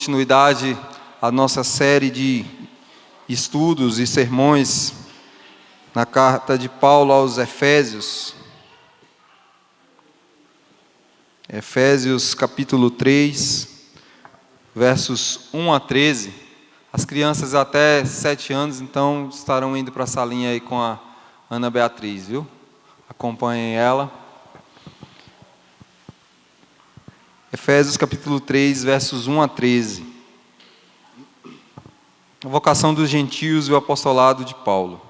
Continuidade à nossa série de estudos e sermões na carta de Paulo aos Efésios. Efésios capítulo 3, versos 1 a 13. As crianças até 7 anos, então, estarão indo para a salinha aí com a Ana Beatriz, viu? Acompanhem ela. Efésios capítulo 3, versos 1 a 13. A vocação dos gentios e o apostolado de Paulo.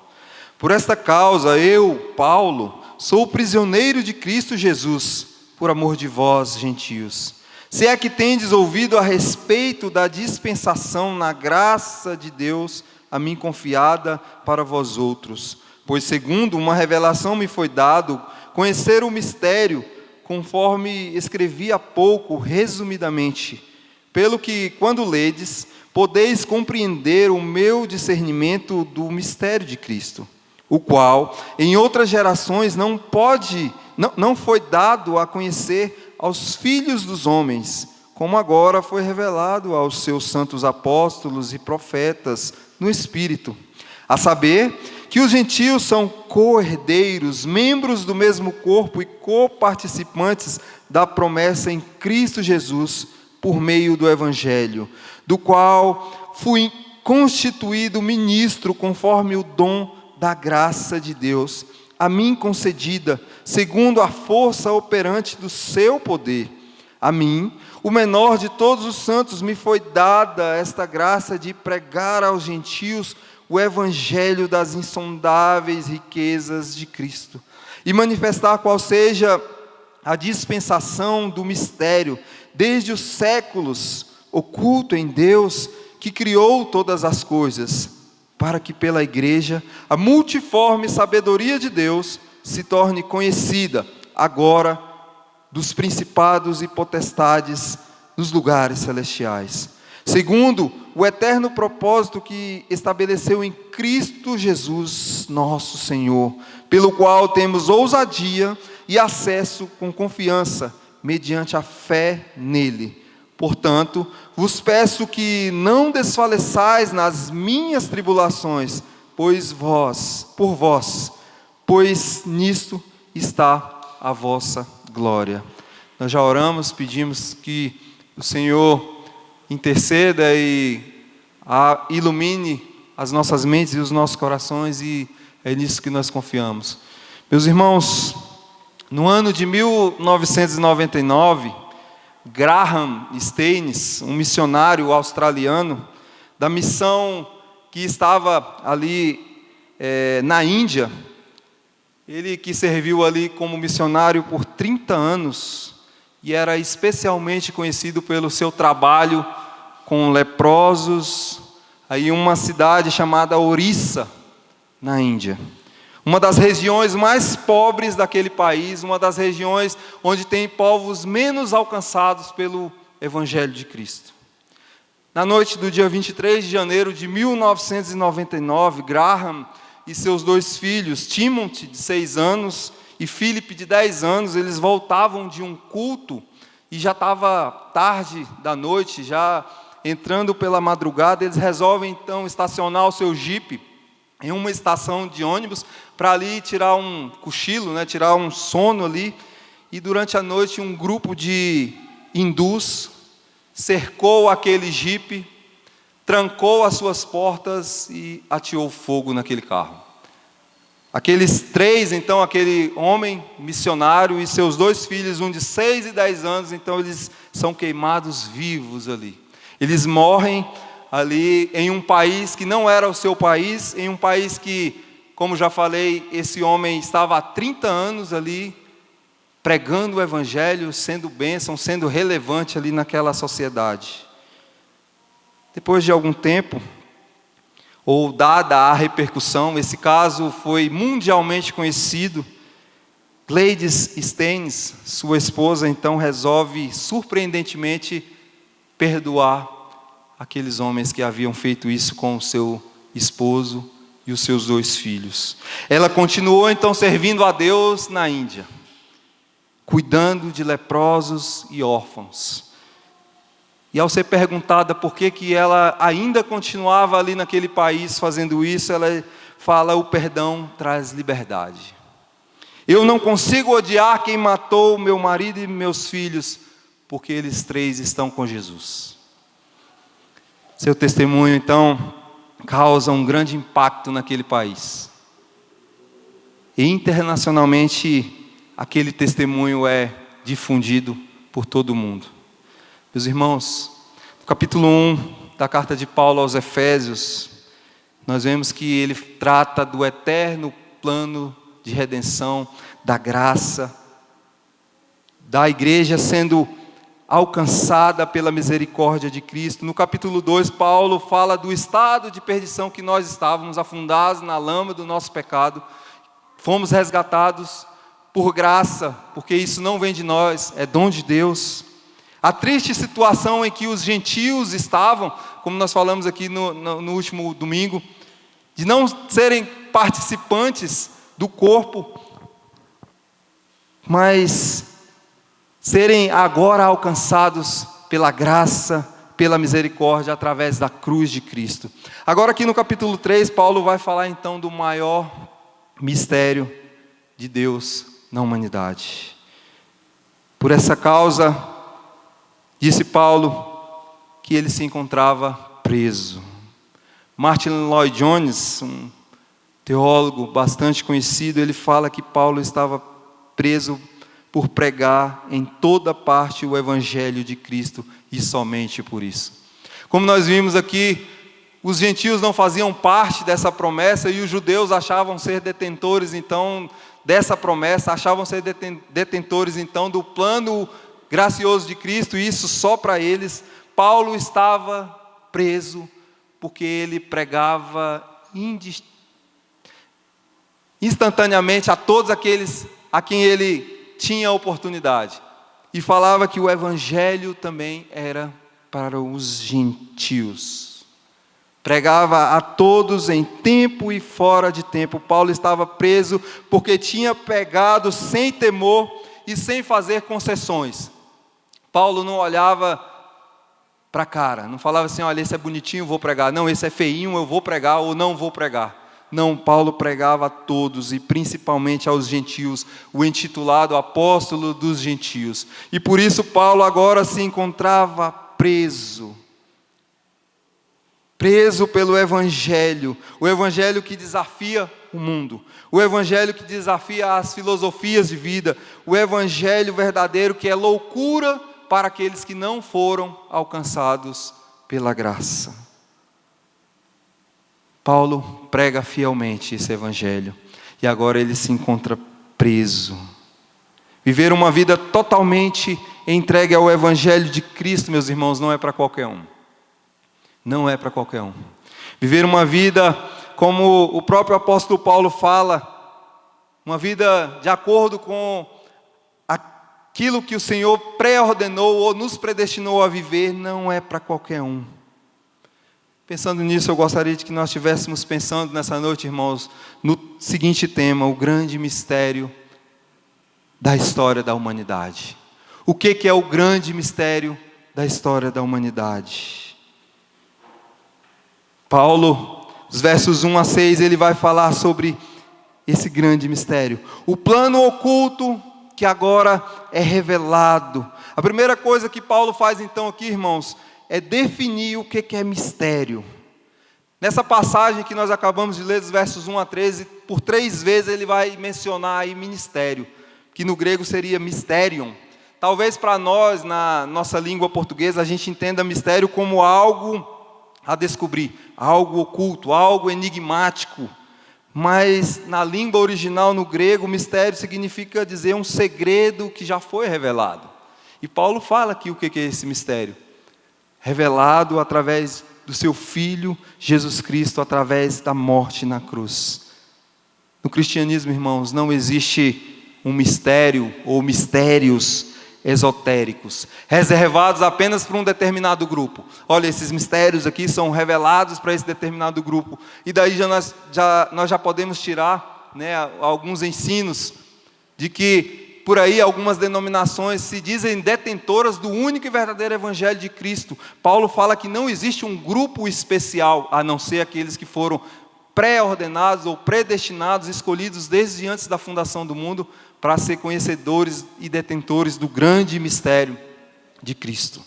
Por esta causa, eu, Paulo, sou prisioneiro de Cristo Jesus, por amor de vós, gentios. Se é que tendes ouvido a respeito da dispensação na graça de Deus, a mim confiada para vós outros. Pois segundo uma revelação me foi dado, conhecer o mistério, conforme escrevi há pouco, resumidamente, pelo que, quando ledes, podeis compreender o meu discernimento do mistério de Cristo, o qual, em outras gerações, não foi dado a conhecer aos filhos dos homens, como agora foi revelado aos seus santos apóstolos e profetas no Espírito, a saber que os gentios são co-herdeiros, membros do mesmo corpo e coparticipantes da promessa em Cristo Jesus, por meio do Evangelho, do qual fui constituído ministro conforme o dom da graça de Deus, a mim concedida, segundo a força operante do seu poder. A mim, o menor de todos os santos, me foi dada esta graça de pregar aos gentios o evangelho das insondáveis riquezas de Cristo, e manifestar qual seja a dispensação do mistério, desde os séculos, oculto em Deus, que criou todas as coisas, para que pela igreja a multiforme sabedoria de Deus se torne conhecida, agora, dos principados e potestades nos lugares celestiais, segundo o eterno propósito que estabeleceu em Cristo Jesus, nosso Senhor, pelo qual temos ousadia e acesso com confiança, mediante a fé nele. Portanto, vos peço que não desfaleçais nas minhas tribulações, por vós, pois nisto está a vossa glória. Nós já oramos, pedimos que o Senhor interceda e ilumine as nossas mentes e os nossos corações, e é nisso que nós confiamos. Meus irmãos, no ano de 1999, Graham Staines, um missionário australiano, da missão que estava ali na Índia, ele que serviu ali como missionário por 30 anos, e era especialmente conhecido pelo seu trabalho com leprosos, aí em uma cidade chamada Orissa, na Índia. Uma das regiões mais pobres daquele país, uma das regiões onde tem povos menos alcançados pelo Evangelho de Cristo. Na noite do dia 23 de janeiro de 1999, Graham e seus 2 filhos, Timothy, de 6 anos, e Philip, de 10 anos, eles voltavam de um culto, e já estava tarde da noite, já entrando pela madrugada. Eles resolvem então estacionar o seu jipe em uma estação de ônibus, para ali tirar um cochilo, tirar um sono ali. E durante a noite um grupo de hindus cercou aquele jipe, trancou as suas portas e ateou fogo naquele carro. Aqueles 3, então, aquele homem missionário e seus 2 filhos, um de 6 e 10 anos, então eles são queimados vivos ali. Eles morrem ali em um país que não era o seu país, em um país que, como já falei, esse homem estava há 30 anos ali, pregando o Evangelho, sendo bênção, sendo relevante ali naquela sociedade. Depois de algum tempo, ou dada a repercussão, esse caso foi mundialmente conhecido. Gladys Staines, sua esposa, então resolve surpreendentemente perdoar aqueles homens que haviam feito isso com o seu esposo e os seus 2 filhos. Ela continuou então servindo a Deus na Índia, cuidando de leprosos e órfãos. E ao ser perguntada por que ela ainda continuava ali naquele país fazendo isso, ela fala: o perdão traz liberdade. Eu não consigo odiar quem matou meu marido e meus filhos, porque eles 3 estão com Jesus. Seu testemunho, então, causa um grande impacto naquele país. E internacionalmente, aquele testemunho é difundido por todo o mundo. Meus irmãos, no capítulo 1 da carta de Paulo aos Efésios, nós vemos que ele trata do eterno plano de redenção, da graça, da igreja sendo alcançada pela misericórdia de Cristo. No capítulo 2, Paulo fala do estado de perdição que nós estávamos, afundados na lama do nosso pecado. Fomos resgatados por graça, porque isso não vem de nós, é dom de Deus. A triste situação em que os gentios estavam, como nós falamos aqui no último domingo, de não serem participantes do corpo, mas serem agora alcançados pela graça, pela misericórdia, através da cruz de Cristo. Agora aqui no capítulo 3, Paulo vai falar então do maior mistério de Deus na humanidade. Por essa causa, disse Paulo que ele se encontrava preso. Martin Lloyd Jones, um teólogo bastante conhecido, ele fala que Paulo estava preso por pregar em toda parte o Evangelho de Cristo e somente por isso. Como nós vimos aqui, os gentios não faziam parte dessa promessa e os judeus achavam ser detentores então dessa promessa, achavam ser detentores então do plano gracioso de Cristo, e isso só para eles. Paulo estava preso porque ele pregava instantaneamente a todos aqueles a quem ele tinha oportunidade, e falava que o Evangelho também era para os gentios. Pregava a todos em tempo e fora de tempo. Paulo estava preso porque tinha pregado sem temor e sem fazer concessões. Paulo não olhava para a cara, não falava assim: olha, esse é bonitinho, vou pregar. Não, esse é feinho, eu vou pregar ou não vou pregar. Não, Paulo pregava a todos e principalmente aos gentios, o intitulado apóstolo dos gentios. E por isso Paulo agora se encontrava preso pelo Evangelho, o Evangelho que desafia o mundo, o Evangelho que desafia as filosofias de vida, o Evangelho verdadeiro que é loucura para aqueles que não foram alcançados pela graça. Paulo prega fielmente esse Evangelho, e agora ele se encontra preso. Viver uma vida totalmente entregue ao Evangelho de Cristo, meus irmãos, não é para qualquer um. Não é para qualquer um. Viver uma vida, como o próprio apóstolo Paulo fala, uma vida de acordo com aquilo que o Senhor pré-ordenou ou nos predestinou a viver, não é para qualquer um. Pensando nisso, eu gostaria de que nós estivéssemos pensando nessa noite, irmãos, no seguinte tema: o grande mistério da história da humanidade. O que é o grande mistério da história da humanidade? Paulo, os versos 1 a 6, ele vai falar sobre esse grande mistério. O plano oculto que agora é revelado. A primeira coisa que Paulo faz então aqui, irmãos, é definir o que é mistério. Nessa passagem que nós acabamos de ler, dos versos 1 a 13, por 3 vezes ele vai mencionar aí ministério, que no grego seria mysterion. Talvez para nós, na nossa língua portuguesa, a gente entenda mistério como algo a descobrir, algo oculto, algo enigmático. Mas na língua original, no grego, mistério significa dizer um segredo que já foi revelado. E Paulo fala aqui o que é esse mistério. Revelado através do seu Filho, Jesus Cristo, através da morte na cruz. No cristianismo, irmãos, não existe um mistério ou mistérios esotéricos, reservados apenas para um determinado grupo. Olha, esses mistérios aqui são revelados para esse determinado grupo. E daí nós já podemos tirar, né, alguns ensinos de que por aí algumas denominações se dizem detentoras do único e verdadeiro Evangelho de Cristo. Paulo fala que não existe um grupo especial, a não ser aqueles que foram pré-ordenados ou predestinados, escolhidos desde antes da fundação do mundo, para ser conhecedores e detentores do grande mistério de Cristo.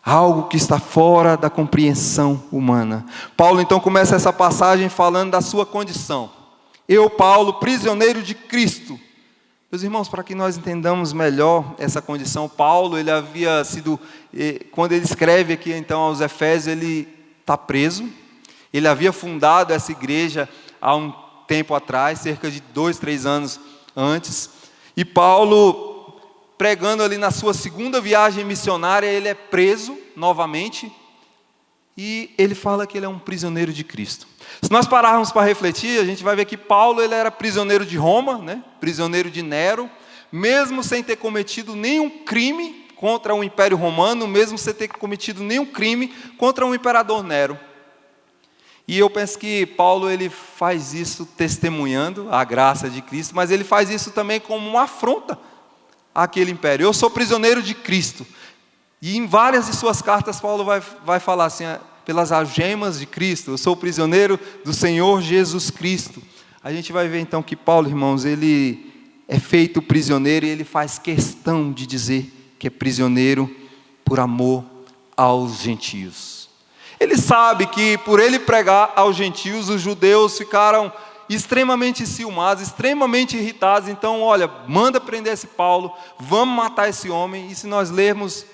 Algo que está fora da compreensão humana. Paulo então começa essa passagem falando da sua condição. Eu, Paulo, prisioneiro de Cristo. Meus irmãos, para que nós entendamos melhor essa condição, Paulo, ele havia sido, quando ele escreve aqui então aos Efésios, ele está preso. Ele havia fundado essa igreja há um tempo atrás, cerca de 2, 3 anos antes. E Paulo, pregando ali na sua segunda viagem missionária, ele é preso novamente. E ele fala que ele é um prisioneiro de Cristo. Se nós pararmos para refletir, a gente vai ver que Paulo ele era prisioneiro de Roma, né? Prisioneiro de Nero, mesmo sem ter cometido nenhum crime contra o Império Romano, mesmo sem ter cometido nenhum crime contra o imperador Nero. E eu penso que Paulo ele faz isso testemunhando a graça de Cristo, mas ele faz isso também como uma afronta àquele império. Eu sou prisioneiro de Cristo. E em várias de suas cartas Paulo vai falar assim, pelas algemas de Cristo, eu sou prisioneiro do Senhor Jesus Cristo. A gente vai ver então que Paulo, irmãos, ele é feito prisioneiro e ele faz questão de dizer que é prisioneiro por amor aos gentios. Ele sabe que por ele pregar aos gentios, os judeus ficaram extremamente enciumados, extremamente irritados. Então, olha, manda prender esse Paulo, vamos matar esse homem. E se nós lermos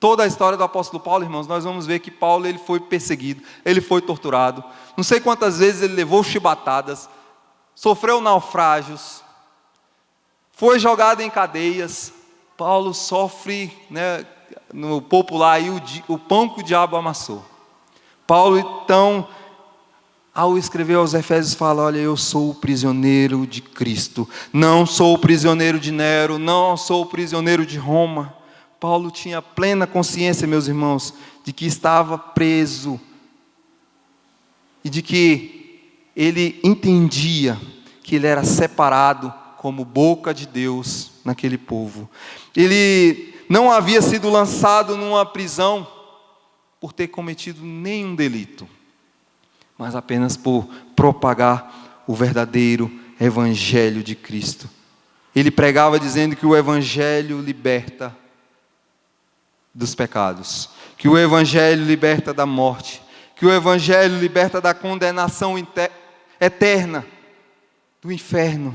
toda a história do apóstolo Paulo, irmãos, nós vamos ver que Paulo ele foi perseguido, ele foi torturado. Não sei quantas vezes ele levou chibatadas, sofreu naufrágios, foi jogado em cadeias. Paulo sofre, né, no popular aí, o pão que o diabo amassou. Paulo, então, ao escrever aos Efésios, fala, olha, eu sou o prisioneiro de Cristo, não sou o prisioneiro de Nero, não sou o prisioneiro de Roma. Paulo tinha plena consciência, meus irmãos, de que estava preso e de que ele entendia que ele era separado como boca de Deus naquele povo. Ele não havia sido lançado numa prisão por ter cometido nenhum delito, mas apenas por propagar o verdadeiro Evangelho de Cristo. Ele pregava dizendo que o Evangelho liberta dos pecados, que o Evangelho liberta da morte, que o Evangelho liberta da condenação eterna, do inferno.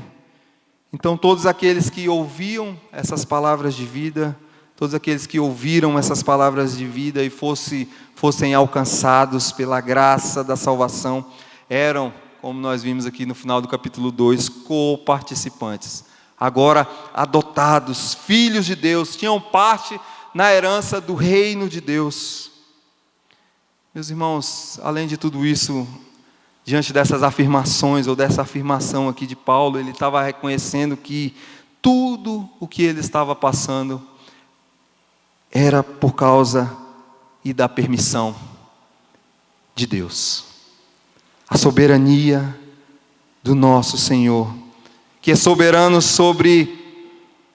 Então todos aqueles que ouviam essas palavras de vida, todos aqueles que ouviram essas palavras de vida e fossem alcançados pela graça da salvação, eram, como nós vimos aqui no final do capítulo 2, co-participantes. Agora adotados, filhos de Deus, tinham parte na herança do reino de Deus. Meus irmãos, além de tudo isso, diante dessas afirmações, ou dessa afirmação aqui de Paulo, ele estava reconhecendo que tudo o que ele estava passando era por causa e da permissão de Deus. A soberania do nosso Senhor, que é soberano sobre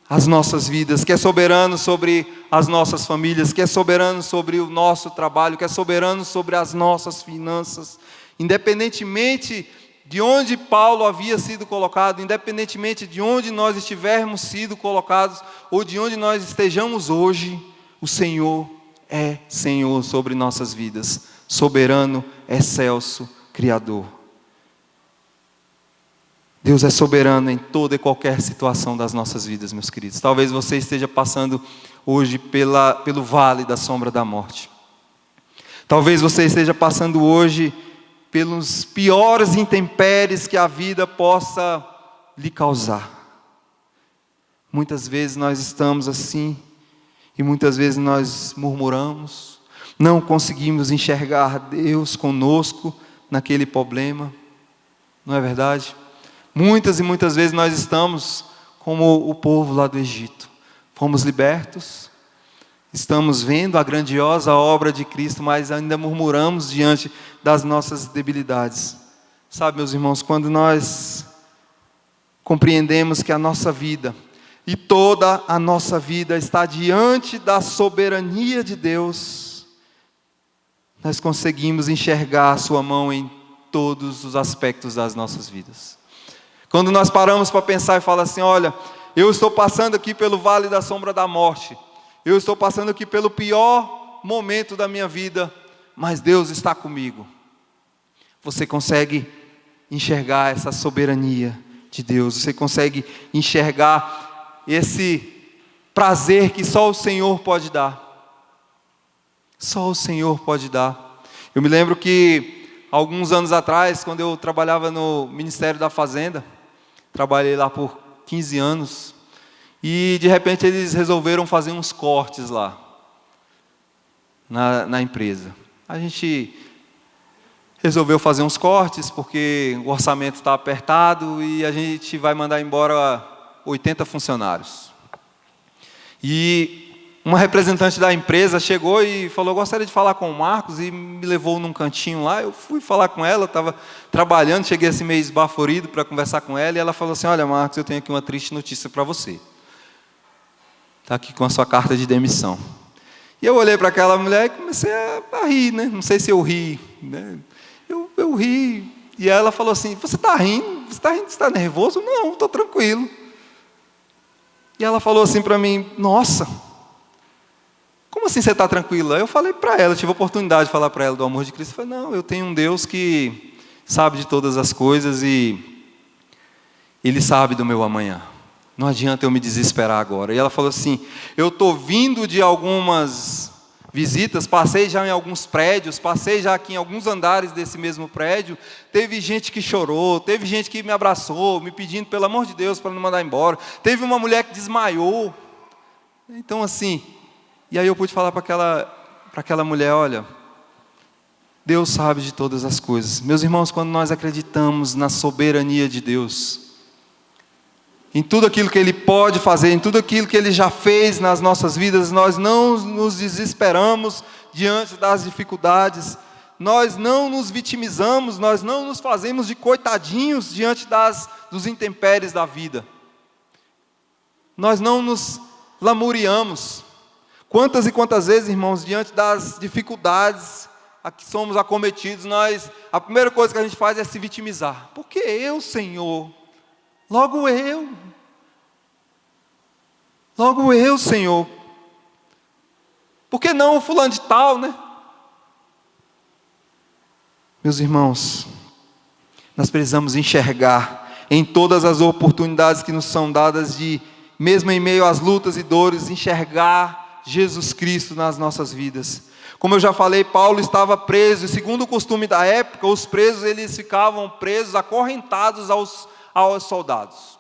as nossas vidas, que é soberano sobre as nossas famílias, que é soberano sobre o nosso trabalho, que é soberano sobre as nossas finanças. Independentemente de onde Paulo havia sido colocado, independentemente de onde nós estivermos sido colocados, ou de onde nós estejamos hoje, o Senhor é Senhor sobre nossas vidas, soberano, excelso, Criador. Deus é soberano em toda e qualquer situação das nossas vidas, meus queridos. Talvez você esteja passando hoje pelo vale da sombra da morte. Talvez você esteja passando hoje pelos piores intempéries que a vida possa lhe causar. Muitas vezes nós estamos assim, e muitas vezes nós murmuramos, não conseguimos enxergar Deus conosco naquele problema, não é verdade? Muitas e muitas vezes nós estamos como o povo lá do Egito. Fomos libertos, estamos vendo a grandiosa obra de Cristo, mas ainda murmuramos diante das nossas debilidades. Sabe, meus irmãos, quando compreendemos que a nossa vida e toda a nossa vida está diante da soberania de Deus, nós conseguimos enxergar a sua mão em todos os aspectos das nossas vidas. Quando nós paramos para pensar e falar assim, olha, eu estou passando aqui pelo vale da sombra da morte, eu estou passando aqui pelo pior momento da minha vida, mas Deus está comigo. Você consegue enxergar essa soberania de Deus, você consegue enxergar esse prazer que só o Senhor pode dar. Só o Senhor pode dar. Eu me lembro que alguns anos atrás, quando eu trabalhava no Ministério da Fazenda, trabalhei lá por 15 anos, e de repente eles resolveram fazer uns cortes lá, na empresa. A gente resolveu fazer uns cortes, porque o orçamento está apertado, e a gente vai mandar embora 80 funcionários. E uma representante da empresa chegou e falou, gostaria de falar com o Marcos, e me levou num cantinho lá. Eu fui falar com ela, estava trabalhando, cheguei assim meio esbaforido para conversar com ela, e ela falou assim, olha Marcos, eu tenho aqui uma triste notícia para você. Está aqui com a sua carta de demissão. E eu olhei para aquela mulher e comecei a rir, né? Não sei se eu ri, né? Eu ri, e ela falou assim, você está rindo? Você está nervoso? Não, estou tranquilo. E ela falou assim para mim, nossa, como assim você está tranquila? Eu falei para ela, tive a oportunidade de falar para ela do amor de Cristo. Eu falei, não, eu tenho um Deus que sabe de todas as coisas e Ele sabe do meu amanhã. Não adianta eu me desesperar agora. E ela falou assim, eu estou vindo de algumas visitas, passei já em alguns prédios, passei já aqui em alguns andares desse mesmo prédio, teve gente que chorou, teve gente que me abraçou, me pedindo, pelo amor de Deus, para não mandar embora. Teve uma mulher que desmaiou. Então assim, e aí eu pude falar para aquela mulher, olha, Deus sabe de todas as coisas. Meus irmãos, quando nós acreditamos na soberania de Deus, em tudo aquilo que Ele pode fazer, em tudo aquilo que Ele já fez nas nossas vidas, nós não nos desesperamos diante das dificuldades, nós não nos vitimizamos, nós não nos fazemos de coitadinhos diante dos intempéries da vida. Nós não nos lamuriamos. Quantas e quantas vezes, irmãos, diante das dificuldades a que somos acometidos, a primeira coisa que a gente faz é se vitimizar. Por que eu, Senhor? Logo eu, Senhor. Por que não o fulano de tal, né? Meus irmãos, nós precisamos enxergar em todas as oportunidades que nos são dadas, mesmo em meio às lutas e dores, enxergar Jesus Cristo nas nossas vidas. Como eu já falei, Paulo estava preso, e segundo o costume da época, os presos eles ficavam presos, acorrentados aos soldados.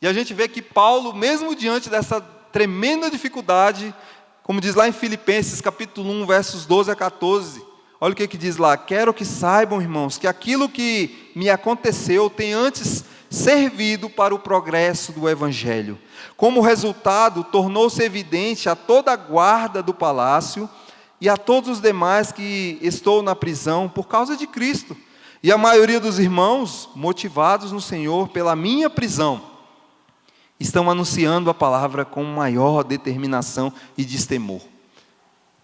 E a gente vê que Paulo, mesmo diante dessa tremenda dificuldade, como diz lá em Filipenses capítulo 1, versos 12 a 14, olha o que diz lá, quero que saibam, irmãos, que aquilo que me aconteceu tem antes servido para o progresso do Evangelho. Como resultado, tornou-se evidente a toda a guarda do palácio e a todos os demais que estou na prisão por causa de Cristo. E a maioria dos irmãos, motivados no Senhor pela minha prisão, estão anunciando a palavra com maior determinação e destemor.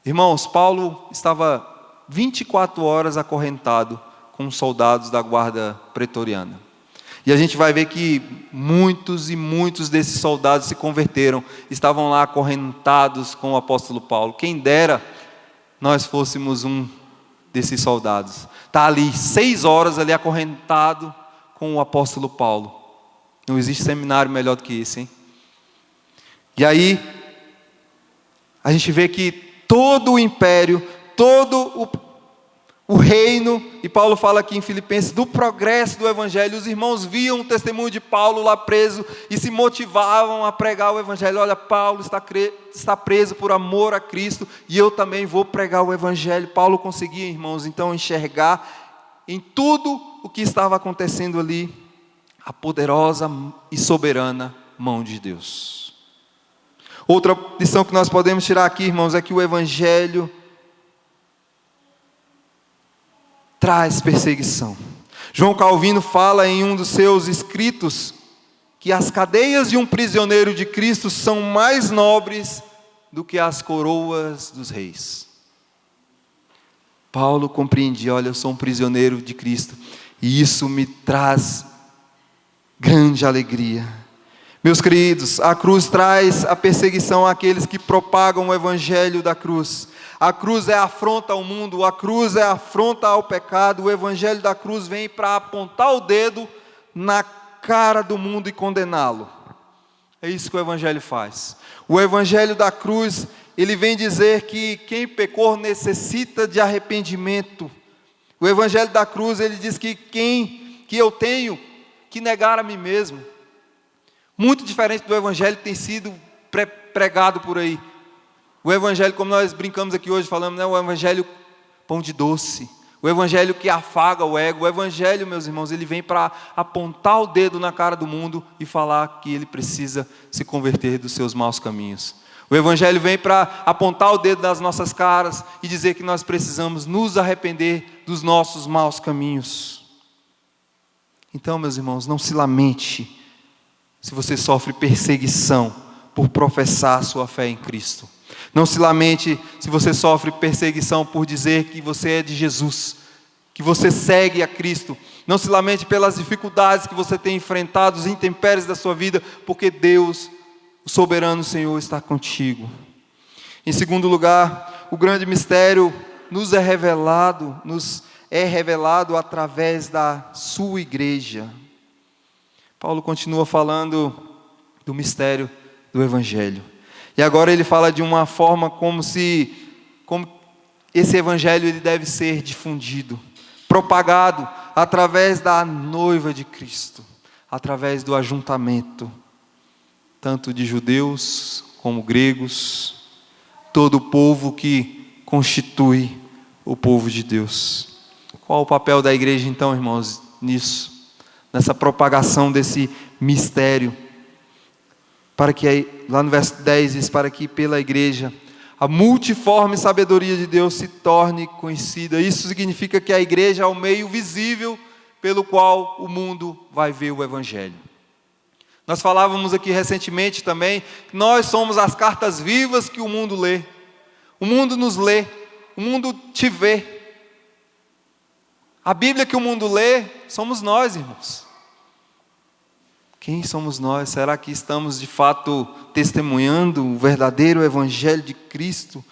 Irmãos, Paulo estava 24 horas acorrentado com os soldados da guarda pretoriana. E a gente vai ver que muitos e muitos desses soldados se converteram, estavam lá acorrentados com o apóstolo Paulo. Quem dera nós fôssemos um desses soldados. Está ali 6 horas ali acorrentado com o apóstolo Paulo. Não existe seminário melhor do que esse, hein? E aí, a gente vê que todo o império, todo o reino, e Paulo fala aqui em Filipenses, do progresso do Evangelho, os irmãos viam o testemunho de Paulo lá preso, e se motivavam a pregar o Evangelho. Olha, Paulo está preso por amor a Cristo, e eu também vou pregar o Evangelho. Paulo conseguia, irmãos, então enxergar em tudo o que estava acontecendo ali, a poderosa e soberana mão de Deus. Outra lição que nós podemos tirar aqui, irmãos, é que o Evangelho traz perseguição. João Calvino fala em um dos seus escritos que as cadeias de um prisioneiro de Cristo são mais nobres do que as coroas dos reis. Paulo compreendia: olha, eu sou um prisioneiro de Cristo, e isso me traz grande alegria. Meus queridos, a cruz traz a perseguição àqueles que propagam o evangelho da cruz. A cruz é afronta ao mundo, a cruz é afronta ao pecado. O evangelho da cruz vem para apontar o dedo na cara do mundo e condená-lo. É isso que o evangelho faz. O evangelho da cruz, ele vem dizer que quem pecou necessita de arrependimento. O evangelho da cruz, ele diz que eu tenho que negar a mim mesmo. Muito diferente do evangelho que tem sido pregado por aí. O evangelho, como nós brincamos aqui hoje, falamos, né? O evangelho pão de doce. O evangelho que afaga o ego. O evangelho, meus irmãos, ele vem para apontar o dedo na cara do mundo e falar que ele precisa se converter dos seus maus caminhos. O evangelho vem para apontar o dedo nas nossas caras e dizer que nós precisamos nos arrepender dos nossos maus caminhos. Então, meus irmãos, não se lamente se você sofre perseguição por professar sua fé em Cristo. Não se lamente se você sofre perseguição por dizer que você é de Jesus, que você segue a Cristo. Não se lamente pelas dificuldades que você tem enfrentado, os intempéries da sua vida, porque Deus, o soberano Senhor, está contigo. Em segundo lugar, o grande mistério nos é revelado através da sua igreja. Paulo continua falando do mistério do evangelho. E agora ele fala de uma forma como esse evangelho ele deve ser difundido, propagado através da noiva de Cristo, através do ajuntamento, tanto de judeus como gregos, todo o povo que constitui o povo de Deus. Qual o papel da igreja então, irmãos, nisso? Nessa propagação desse mistério, para que, lá no verso 10 diz, para que pela igreja a multiforme sabedoria de Deus se torne conhecida. Isso significa que a igreja é o meio visível pelo qual o mundo vai ver o evangelho. Nós falávamos aqui recentemente também, que nós somos as cartas vivas que o mundo lê. O mundo nos lê, o mundo te vê. A Bíblia que o mundo lê, somos nós, irmãos. Quem somos nós? Será que estamos de fato testemunhando o verdadeiro evangelho de Cristo?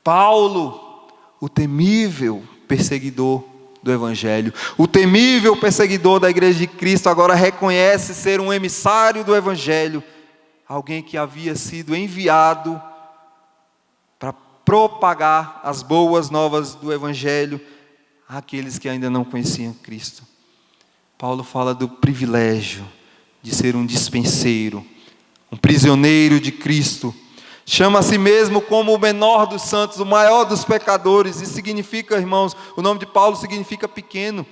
Paulo, o temível perseguidor do evangelho, o temível perseguidor da igreja de Cristo, agora reconhece ser um emissário do evangelho, alguém que havia sido enviado para propagar as boas novas do evangelho àqueles que ainda não conheciam Cristo. Paulo fala do privilégio de ser um dispenseiro, um prisioneiro de Cristo. Chama a si mesmo como o menor dos santos, o maior dos pecadores. Isso significa, irmãos, o nome de Paulo significa pequeno.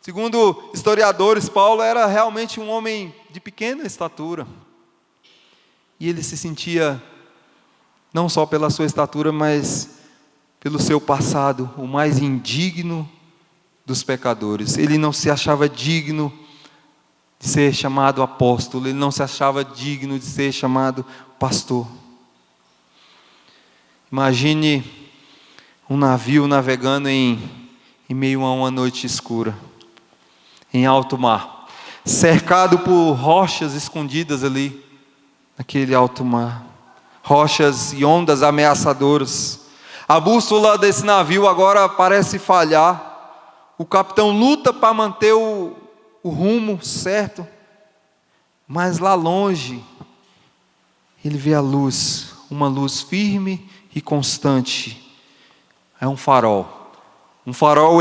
Segundo historiadores, Paulo era realmente um homem de pequena estatura. E ele se sentia, não só pela sua estatura, mas pelo seu passado, o mais indigno dos pecadores. Ele não se achava digno de ser chamado apóstolo, ele não se achava digno de ser chamado pastor. Imagine um navio navegando em meio a uma noite escura, em alto mar, cercado por rochas escondidas ali, naquele alto mar, rochas e ondas ameaçadoras. A bússola desse navio agora parece falhar, o capitão luta para manter o rumo certo, mas lá longe, ele vê a luz, uma luz firme e constante. É um farol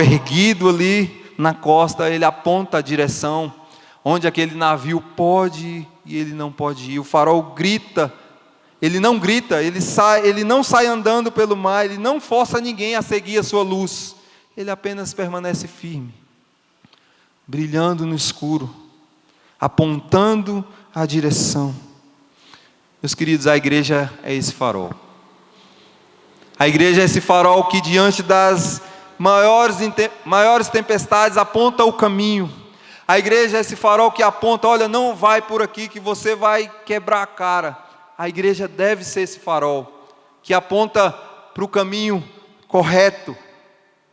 erguido ali na costa. Ele aponta a direção onde aquele navio pode ir e ele não pode ir. O farol grita, ele não grita, ele não sai andando pelo mar, ele não força ninguém a seguir a sua luz, ele apenas permanece firme, brilhando no escuro, apontando a direção. Meus queridos, a igreja é esse farol. A igreja é esse farol que diante das maiores tempestades aponta o caminho. A igreja é esse farol que aponta: olha, não vai por aqui que você vai quebrar a cara. A igreja deve ser esse farol que aponta para o caminho correto,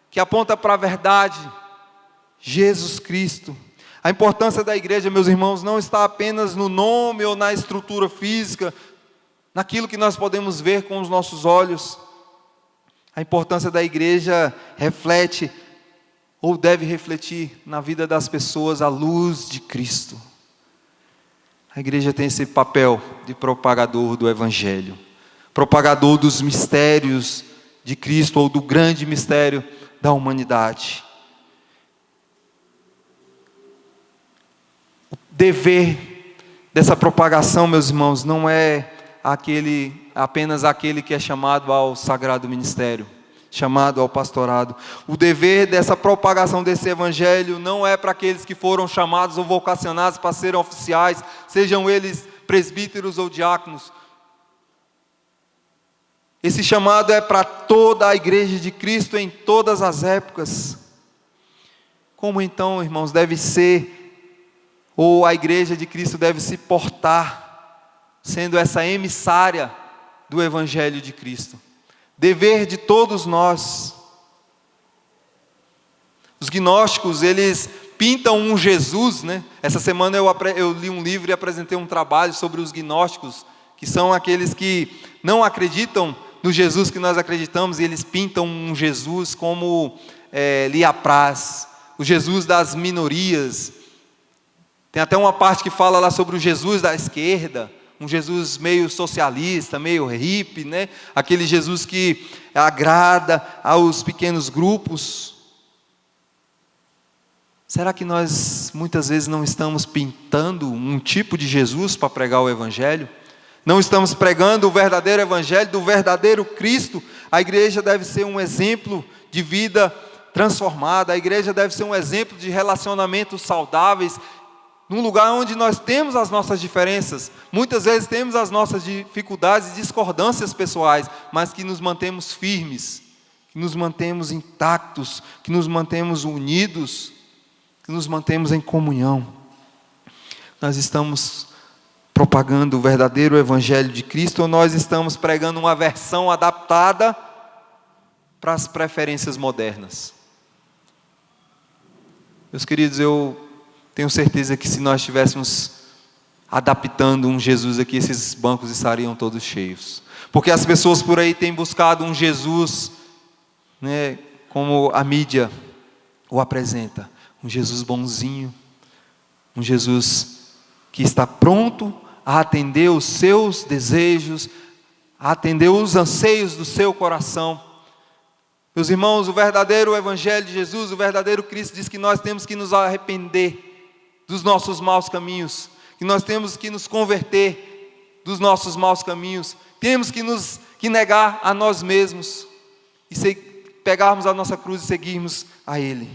que aponta para a verdade, Jesus Cristo. A importância da igreja, meus irmãos, não está apenas no nome ou na estrutura física, naquilo que nós podemos ver com os nossos olhos. A importância da igreja reflete, ou deve refletir, na vida das pessoas a luz de Cristo. A igreja tem esse papel de propagador do Evangelho, propagador dos mistérios de Cristo, ou do grande mistério da humanidade. O dever dessa propagação, meus irmãos, não é apenas aquele que é chamado ao sagrado ministério, chamado ao pastorado. O dever dessa propagação desse evangelho não é para aqueles que foram chamados ou vocacionados para serem oficiais, sejam eles presbíteros ou diáconos. Esse chamado é para toda a igreja de Cristo em todas as épocas. Como então, irmãos, deve ser, ou a igreja de Cristo deve se portar, sendo essa emissária do evangelho de Cristo? Dever de todos nós. Os gnósticos, eles pintam um Jesus, né? Essa semana eu li um livro e apresentei um trabalho sobre os gnósticos, que são aqueles que não acreditam no Jesus que nós acreditamos, e eles pintam um Jesus como lhe apraz, o Jesus das minorias. Tem até uma parte que fala lá sobre o Jesus da esquerda, um Jesus meio socialista, meio hippie, né? Aquele Jesus que agrada aos pequenos grupos. Será que nós muitas vezes não estamos pintando um tipo de Jesus para pregar o Evangelho? Não estamos pregando o verdadeiro Evangelho, do verdadeiro Cristo? A igreja deve ser um exemplo de vida transformada, a igreja deve ser um exemplo de relacionamentos saudáveis, num lugar onde nós temos as nossas diferenças, muitas vezes temos as nossas dificuldades e discordâncias pessoais, mas que nos mantemos firmes, que nos mantemos intactos, que nos mantemos unidos, que nos mantemos em comunhão. Nós estamos propagando o verdadeiro Evangelho de Cristo, ou nós estamos pregando uma versão adaptada para as preferências modernas? Meus queridos, eu tenho certeza que se nós estivéssemos adaptando um Jesus aqui, esses bancos estariam todos cheios. Porque as pessoas por aí têm buscado um Jesus, né, como a mídia o apresenta. Um Jesus bonzinho, um Jesus que está pronto a atender os seus desejos, a atender os anseios do seu coração. Meus irmãos, o verdadeiro Evangelho de Jesus, o verdadeiro Cristo, diz que nós temos que nos arrepender dos nossos maus caminhos, que nós temos que nos converter dos nossos maus caminhos, temos que negar a nós mesmos, e pegarmos a nossa cruz e seguirmos a Ele.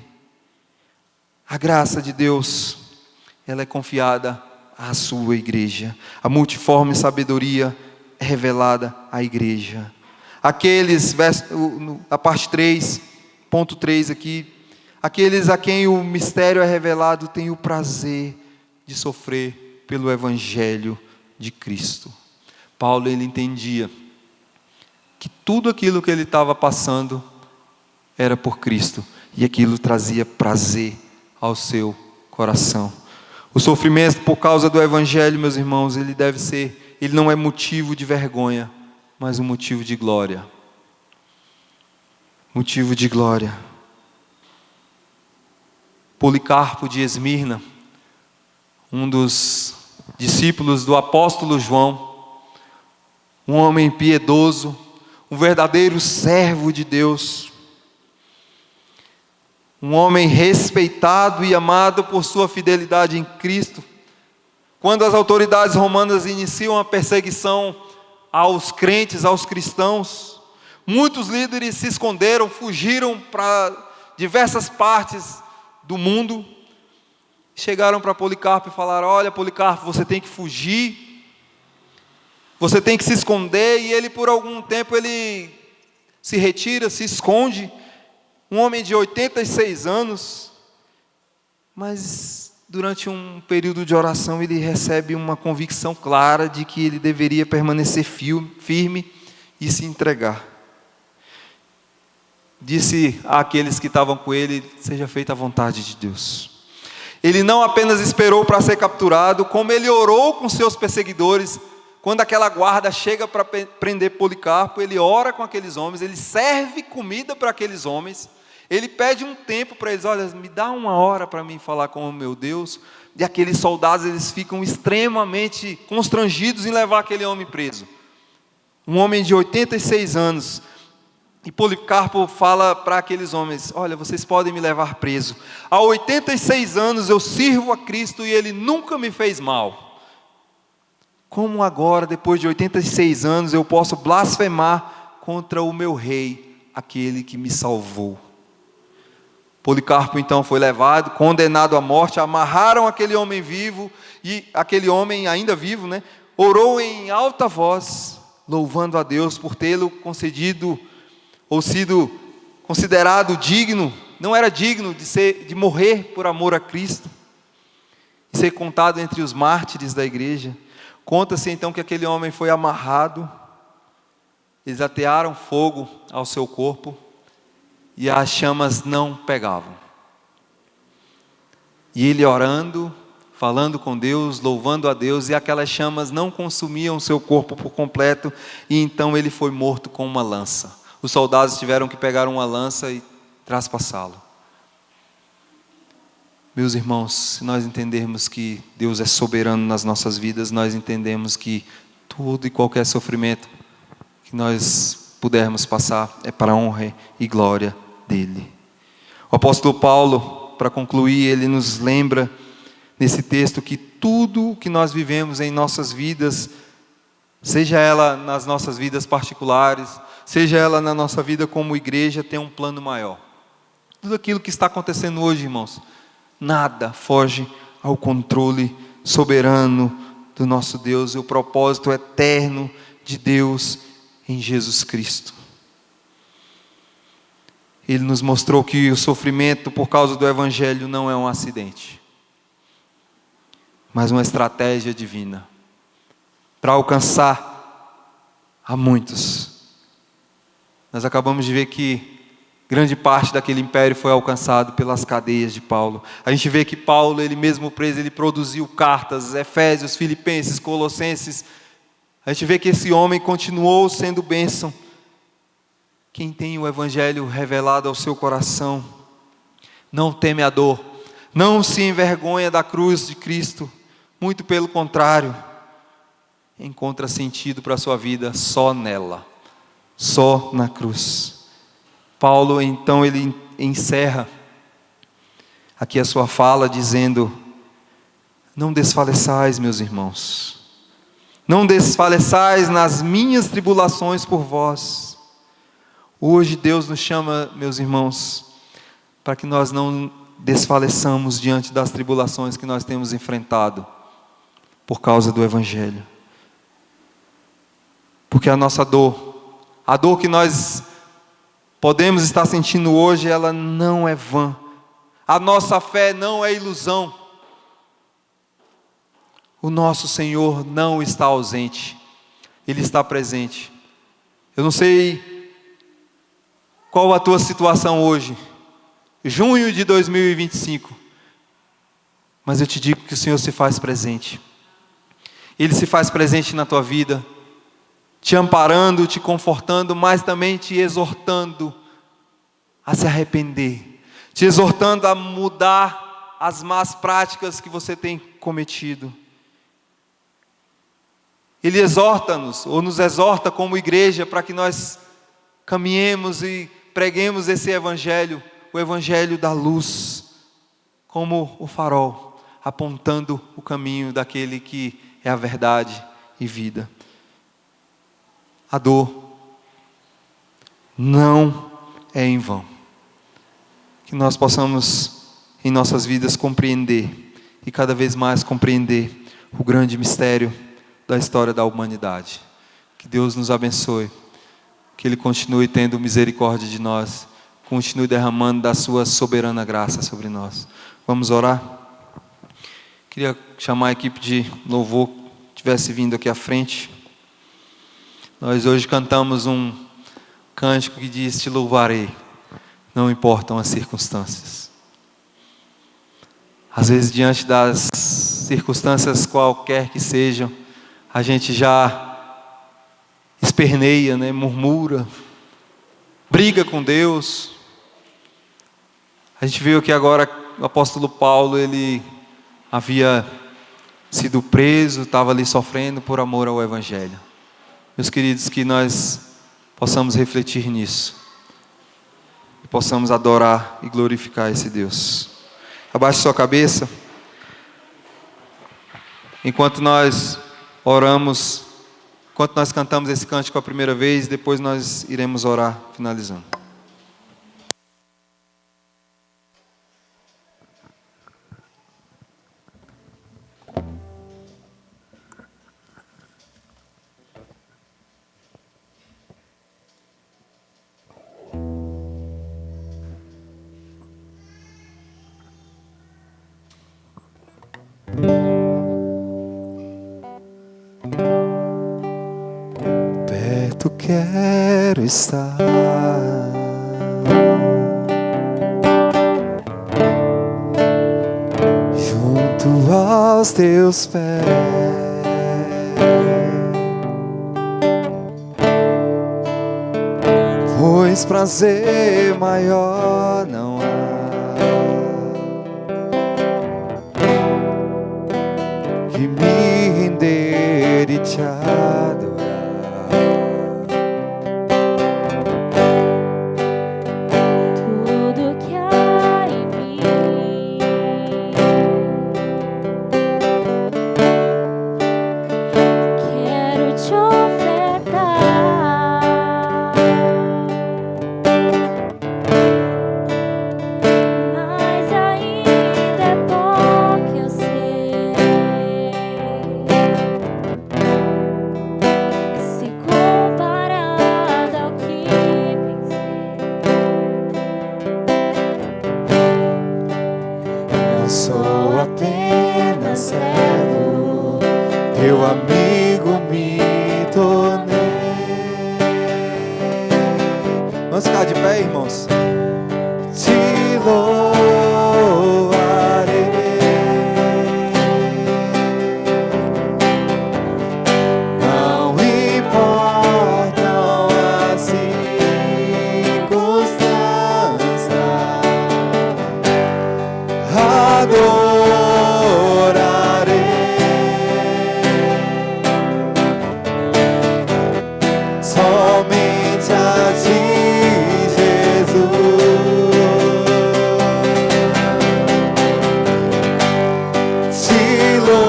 A graça de Deus, ela é confiada à sua igreja. A multiforme sabedoria é revelada à igreja. Aqueles, a parte 3, ponto 3 aqui, aqueles a quem o mistério é revelado têm o prazer de sofrer pelo Evangelho de Cristo. Paulo, ele entendia que tudo aquilo que ele estava passando era por Cristo, e aquilo trazia prazer ao seu coração. O sofrimento por causa do Evangelho, meus irmãos, ele não é motivo de vergonha, mas um motivo de glória. Motivo de glória. Policarpo de Esmirna, um dos discípulos do apóstolo João, um homem piedoso, um verdadeiro servo de Deus, um homem respeitado e amado por sua fidelidade em Cristo. Quando as autoridades romanas iniciam a perseguição aos crentes, aos cristãos, muitos líderes se esconderam, fugiram para diversas partes do mundo, chegaram para Policarpo e falaram: olha, Policarpo, você tem que fugir, você tem que se esconder. E ele, por algum tempo, ele se retira, se esconde. Um homem de 86 anos, mas durante um período de oração, ele recebe uma convicção clara de que ele deveria permanecer firme e se entregar. Disse àqueles que estavam com ele: seja feita a vontade de Deus. Ele não apenas esperou para ser capturado, como ele orou com seus perseguidores. Quando aquela guarda chega para prender Policarpo, ele ora com aqueles homens, ele serve comida para aqueles homens, ele pede um tempo para eles: olha, me dá uma hora para mim falar com o meu Deus. E aqueles soldados, eles ficam extremamente constrangidos em levar aquele homem preso. Um homem de 86 anos. E Policarpo fala para aqueles homens: olha, vocês podem me levar preso. Há 86 anos eu sirvo a Cristo e Ele nunca me fez mal. Como agora, depois de 86 anos, eu posso blasfemar contra o meu rei, aquele que me salvou? Policarpo então foi levado, condenado à morte, amarraram aquele homem vivo, e aquele homem ainda vivo, orou em alta voz, louvando a Deus por tê-lo concedido, ou sido considerado digno. Não era digno de morrer por amor a Cristo, e ser contado entre os mártires da igreja. Conta-se então que aquele homem foi amarrado, eles atearam fogo ao seu corpo, e as chamas não pegavam. E ele orando, falando com Deus, louvando a Deus, e aquelas chamas não consumiam o seu corpo por completo, e então ele foi morto com uma lança. Os soldados tiveram que pegar uma lança e traspassá-lo. Meus irmãos, se nós entendermos que Deus é soberano nas nossas vidas, nós entendemos que todo e qualquer sofrimento que nós pudermos passar é para a honra e glória dele. O apóstolo Paulo, para concluir, ele nos lembra nesse texto que tudo que nós vivemos em nossas vidas, seja ela nas nossas vidas particulares, seja ela na nossa vida como igreja, tem um plano maior. Tudo aquilo que está acontecendo hoje, irmãos, nada foge ao controle soberano do nosso Deus e o propósito eterno de Deus em Jesus Cristo. Ele nos mostrou que o sofrimento por causa do Evangelho não é um acidente, mas uma estratégia divina para alcançar a muitos. Nós acabamos de ver que grande parte daquele império foi alcançado pelas cadeias de Paulo. A gente vê que Paulo, ele mesmo preso, ele produziu cartas, Efésios, Filipenses, Colossenses. A gente vê que esse homem continuou sendo bênção. Quem tem o Evangelho revelado ao seu coração, não teme a dor, não se envergonha da cruz de Cristo, muito pelo contrário, encontra sentido para a sua vida só nela, só na cruz. Paulo, então, ele encerra aqui a sua fala dizendo: não desfaleçais, meus irmãos, não desfaleçais nas minhas tribulações por vós. Hoje Deus nos chama, meus irmãos, para que nós não desfaleçamos diante das tribulações que nós temos enfrentado por causa do Evangelho. Porque a nossa dor, a dor que nós podemos estar sentindo hoje, ela não é vã. A nossa fé não é ilusão. O nosso Senhor não está ausente, Ele está presente. Eu não sei qual a tua situação hoje, junho de 2025, mas eu te digo que o Senhor se faz presente. Ele se faz presente na tua vida, te amparando, te confortando, mas também te exortando a se arrepender, te exortando a mudar as más práticas que você tem cometido. Ele exorta-nos, ou nos exorta como igreja, para que nós caminhemos e preguemos esse Evangelho, o Evangelho da luz, como o farol, apontando o caminho daquele que é a verdade e vida. A dor não é em vão. Que nós possamos, em nossas vidas, compreender, e cada vez mais compreender, o grande mistério da história da humanidade. Que Deus nos abençoe, que Ele continue tendo misericórdia de nós, continue derramando da sua soberana graça sobre nós. Vamos orar? Queria chamar a equipe de louvor que tivesse vindo aqui à frente. Nós hoje cantamos um cântico que diz: te louvarei, não importam as circunstâncias. Às vezes, diante das circunstâncias qualquer que sejam, a gente já esperneia, né? Murmura, briga com Deus. A gente viu que agora o apóstolo Paulo, ele havia sido preso, estava ali sofrendo por amor ao Evangelho. Meus queridos, que nós possamos refletir nisso e possamos adorar e glorificar esse Deus. Abaixe sua cabeça. Enquanto nós oramos, enquanto nós cantamos esse cântico a primeira vez, depois nós iremos orar, finalizando. Perto quero estar, junto aos teus pés, pois prazer maior não há que me render e te adorar. Tudo que há em mim quero te ofertar, mas ainda é pouco, eu sei. Se comparado ao que pensei, Não sou apenas servo, teu amigo me tornei. Vamos ficar de pé, irmãos? Te louvarei, não importam as circunstâncias, adorarei somente a ti, Jesus. Te louvarei,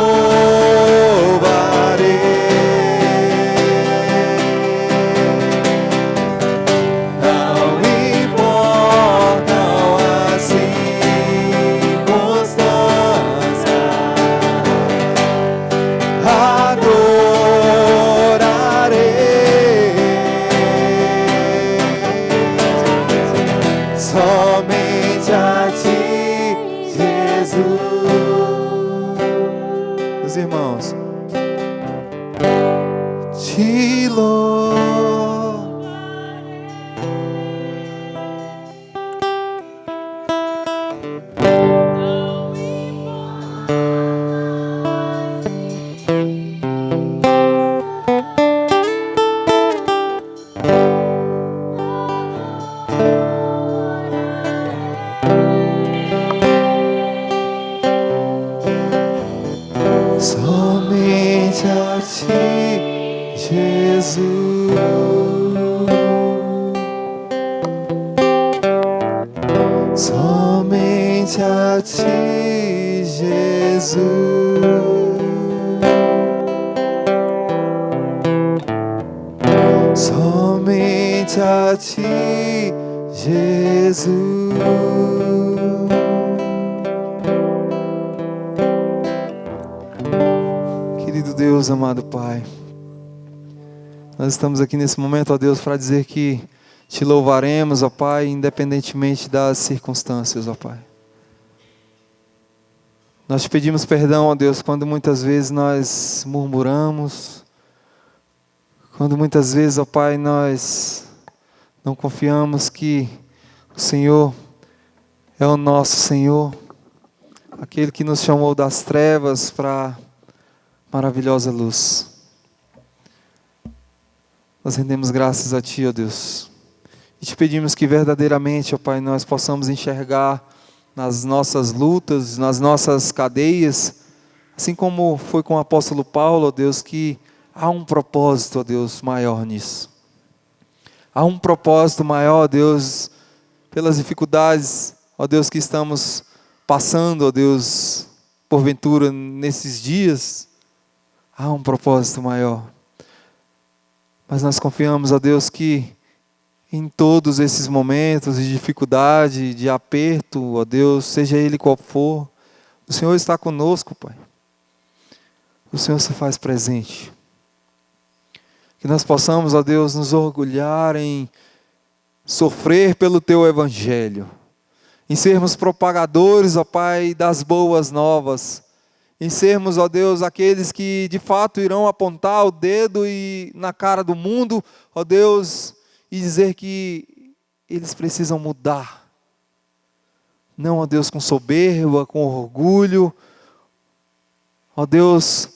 não importam as circunstâncias, adorarei somente a ti, Jesus. Meus irmãos, te somente a ti, Jesus. Somente a ti, Jesus. Somente a ti, Jesus. Querido Deus, amado Pai, nós estamos aqui nesse momento, ó Deus, para dizer que te louvaremos, ó Pai, independentemente das circunstâncias, ó Pai. Nós te pedimos perdão, ó Deus, quando muitas vezes nós murmuramos, quando muitas vezes, ó Pai, nós não confiamos que o Senhor é o nosso Senhor, aquele que nos chamou das trevas para a maravilhosa luz. Nós rendemos graças a Ti, ó Deus, e te pedimos que verdadeiramente, ó Pai, nós possamos enxergar nas nossas lutas, nas nossas cadeias, assim como foi com o apóstolo Paulo, ó Deus, que há um propósito, ó Deus, maior nisso. Há um propósito maior, ó Deus, pelas dificuldades, ó Deus, que estamos passando, ó Deus, porventura nesses dias. Há um propósito maior. Mas nós confiamos, ó Deus, que em todos esses momentos de dificuldade, de aperto, ó Deus, seja ele qual for, o Senhor está conosco, Pai. O Senhor se faz presente. Que nós possamos, ó Deus, nos orgulhar em sofrer pelo Teu Evangelho, em sermos propagadores, ó Pai, das boas novas, em sermos, ó Deus, aqueles que de fato irão apontar o dedo na cara do mundo, ó Deus, e dizer que eles precisam mudar. Não, ó Deus, com soberba, com orgulho, ó Deus,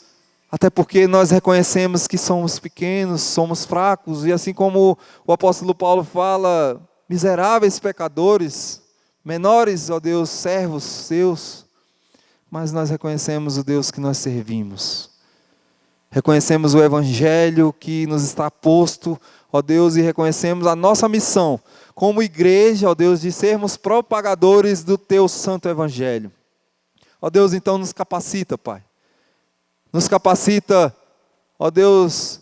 até porque nós reconhecemos que somos pequenos, somos fracos, e assim como o apóstolo Paulo fala, miseráveis pecadores, menores, ó Deus, servos seus, mas nós reconhecemos o Deus que nós servimos. Reconhecemos o Evangelho que nos está posto, ó Deus, e reconhecemos a nossa missão como igreja, ó Deus, de sermos propagadores do Teu santo Evangelho. Ó Deus, então nos capacita, Pai. Nos capacita, ó Deus,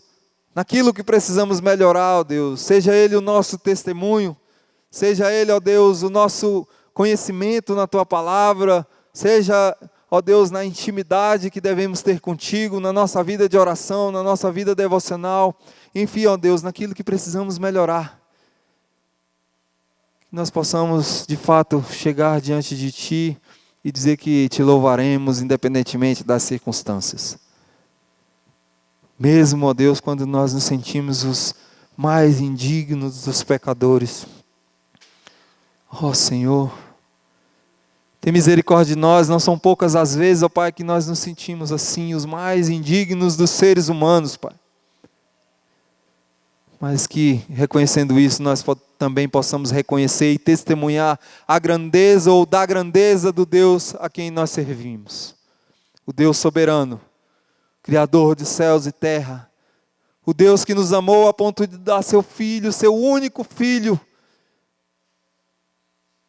naquilo que precisamos melhorar, ó Deus. Seja Ele o nosso testemunho, seja Ele, ó Deus, o nosso conhecimento na Tua palavra, seja, ó Deus, na intimidade que devemos ter contigo, na nossa vida de oração, na nossa vida devocional, enfim, ó Deus, naquilo que precisamos melhorar. Que nós possamos, de fato, chegar diante de Ti e dizer que Te louvaremos independentemente das circunstâncias. Mesmo, ó Deus, quando nós nos sentimos os mais indignos dos pecadores. Ó Senhor, tem misericórdia de nós, não são poucas as vezes, ó Pai, que nós nos sentimos assim, os mais indignos dos seres humanos, Pai. Mas que, reconhecendo isso, nós também possamos reconhecer e testemunhar a grandeza ou da grandeza do Deus a quem nós servimos. O Deus soberano, Criador de céus e terra. O Deus que nos amou a ponto de dar seu Filho, seu único Filho,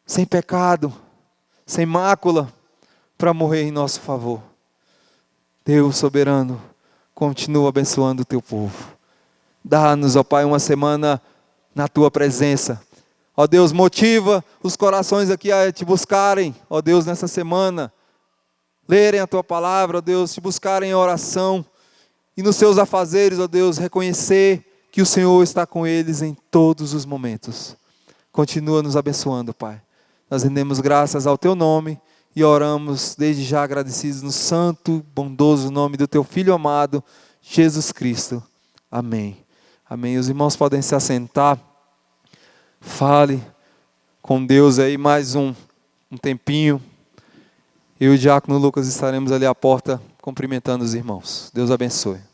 sem pecado, sem mácula, para morrer em nosso favor. Deus soberano, continua abençoando o Teu povo. Dá-nos, ó Pai, uma semana na Tua presença. Ó Deus, motiva os corações aqui a Te buscarem, ó Deus, nessa semana. Lerem a Tua palavra, ó Deus, Te buscarem em oração. E nos seus afazeres, ó Deus, reconhecer que o Senhor está com eles em todos os momentos. Continua nos abençoando, Pai. Nós rendemos graças ao Teu nome e oramos desde já agradecidos no santo, bondoso nome do Teu Filho amado, Jesus Cristo. Amém. Amém. Os irmãos podem se assentar. Fale com Deus aí mais um tempinho. Eu e o diácono Lucas estaremos ali à porta cumprimentando os irmãos. Deus abençoe.